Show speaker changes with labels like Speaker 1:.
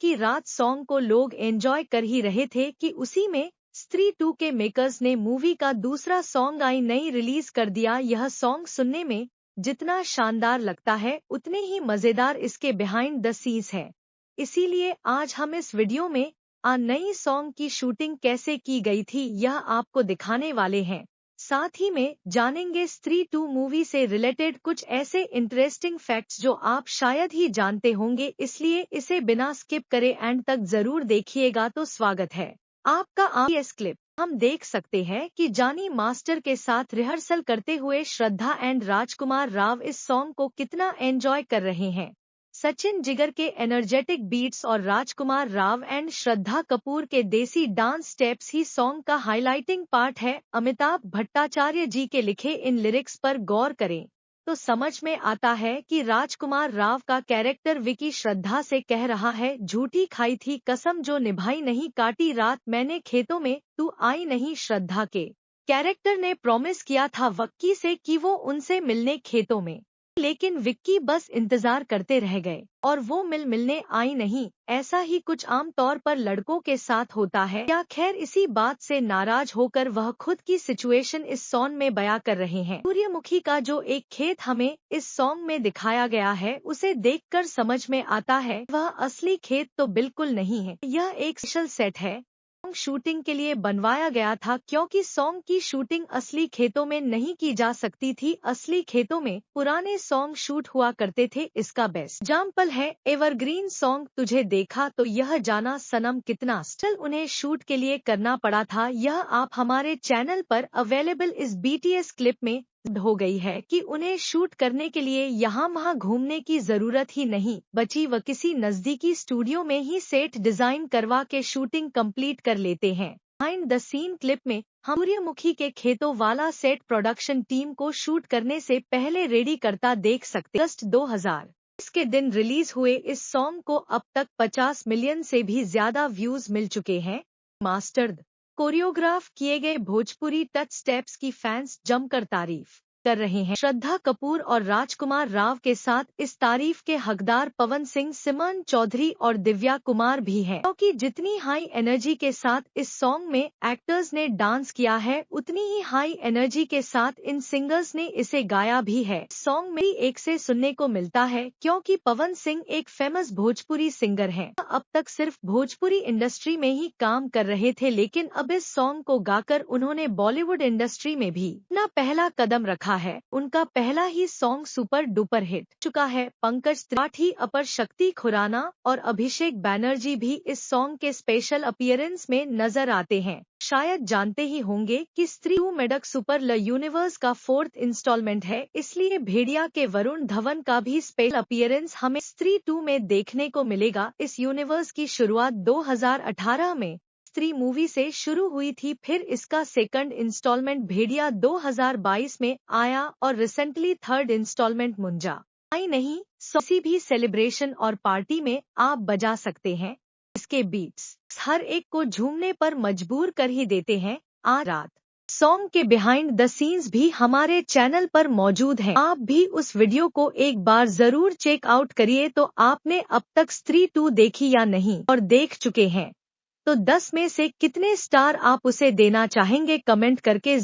Speaker 1: की रात सॉन्ग को लोग एंजॉय कर ही रहे थे कि उसी में स्त्री 2 के मेकर्स ने मूवी का दूसरा सॉन्ग आई नई रिलीज कर दिया। यह सॉन्ग सुनने में जितना शानदार लगता है उतने ही मजेदार इसके बिहाइंड द सीन्स है। इसीलिए आज हम इस वीडियो में नई सॉन्ग की शूटिंग कैसे की गई थी यह आपको दिखाने वाले हैं। साथ ही में जानेंगे स्त्री 2 मूवी से रिलेटेड कुछ ऐसे इंटरेस्टिंग फैक्ट्स जो आप शायद ही जानते होंगे, इसलिए इसे बिना स्किप करे एंड तक जरूर देखिएगा। तो स्वागत है आपका इस क्लिप। हम देख सकते हैं कि जानी मास्टर के साथ रिहर्सल करते हुए श्रद्धा एंड राजकुमार राव इस सॉन्ग को कितना एंजॉय कर रहे हैं। सचिन जिगर के एनर्जेटिक बीट्स और राजकुमार राव एंड श्रद्धा कपूर के देसी डांस स्टेप्स ही सॉन्ग का हाइलाइटिंग पार्ट है। अमिताभ भट्टाचार्य जी के लिखे इन लिरिक्स पर गौर करें तो समझ में आता है कि राजकुमार राव का कैरेक्टर विकी श्रद्धा से कह रहा है, झूठी खाई थी कसम जो निभाई नहीं, काटी रात मैंने खेतों में तू आई नहीं। श्रद्धा के कैरेक्टर ने प्रॉमिस किया था वक्की से कि वो उनसे मिलने खेतों में, लेकिन विक्की बस इंतजार करते रह गए और वो मिलने आई नहीं। ऐसा ही कुछ आम तौर पर लड़कों के साथ होता है क्या। खैर इसी बात से नाराज होकर वह खुद की सिचुएशन इस सॉन्ग में बयां कर रहे हैं। सूर्यमुखी का जो एक खेत हमें इस सॉन्ग में दिखाया गया है उसे देखकर समझ में आता है वह असली खेत तो बिल्कुल नहीं है, यह एक स्पेशल सेट है। शूटिंग के लिए बनवाया गया था क्योंकि सॉन्ग की शूटिंग असली खेतों में नहीं की जा सकती थी। असली खेतों में पुराने सॉन्ग शूट हुआ करते थे। इसका बेस्ट एग्जाम्पल है एवरग्रीन सॉन्ग तुझे देखा तो यह जाना सनम कितना स्टिल उन्हें शूट के लिए करना पड़ा था। यह आप हमारे चैनल पर अवेलेबल इस BTS क्लिप में हो गई है कि उन्हें शूट करने के लिए यहाँ वहाँ घूमने की जरूरत ही नहीं बची, व किसी नजदीकी स्टूडियो में ही सेट डिजाइन करवा के शूटिंग कंप्लीट कर लेते हैं। बिहाइंड द सीन क्लिप में हम सूर्यमुखी के खेतों वाला सेट प्रोडक्शन टीम को शूट करने से पहले रेडी करता देख सकते। अगस्त 2020 के दिन रिलीज हुए इस सॉन्ग को अब तक 50 मिलियन से भी ज्यादा व्यूज मिल चुके हैं। मास्टर्ड कोरियोग्राफ किए गए भोजपुरी टच स्टेप्स की फैंस जमकर तारीफ कर रहे हैं। श्रद्धा कपूर और राजकुमार राव के साथ इस तारीफ के हकदार पवन सिंह, सिमरन चौधरी और दिव्या कुमार भी हैं, क्योंकि जितनी हाई एनर्जी के साथ इस सॉन्ग में एक्टर्स ने डांस किया है उतनी ही हाई एनर्जी के साथ इन सिंगर्स ने इसे गाया भी है। सॉन्ग में एक से सुनने को मिलता है क्योंकि पवन सिंह एक फेमस भोजपुरी सिंगर हैं। अब तक सिर्फ भोजपुरी इंडस्ट्री में ही काम कर रहे थे, लेकिन अब इस सॉन्ग को गाकर उन्होंने बॉलीवुड इंडस्ट्री में भी अपना पहला कदम रखा है। उनका पहला ही सॉन्ग सुपर डुपर हिट चुका है। पंकज त्रिपाठी, अपर शक्ति खुराना और अभिषेक बैनर्जी भी इस सॉन्ग के स्पेशल अपीयरेंस में नजर आते हैं। शायद जानते ही होंगे कि स्त्री 2 मेडक सुपर ल यूनिवर्स का 4th इंस्टॉलमेंट है, इसलिए भेड़िया के वरुण धवन का भी स्पेशल अपीयरेंस हमें स्त्री 2 में देखने को मिलेगा। इस यूनिवर्स की शुरुआत 2018 में स्त्री मूवी से शुरू हुई थी, फिर इसका सेकंड इंस्टॉलमेंट भेड़िया 2022 में आया और रिसेंटली थर्ड इंस्टॉलमेंट मुंजा आई नहीं। किसी भी सेलिब्रेशन और पार्टी में आप बजा सकते हैं। इसके बीट्स हर एक को झूमने पर मजबूर कर ही देते हैं। आज रात सॉन्ग के बिहाइंड द सीन्स भी हमारे चैनल पर मौजूद हैं। आप भी उस वीडियो को एक बार जरूर चेक आउट करिए। तो आपने अब तक स्त्री 2 देखी या नहीं और देख चुके हैं तो 10 में से कितने स्टार आप उसे देना चाहेंगे कमेंट करके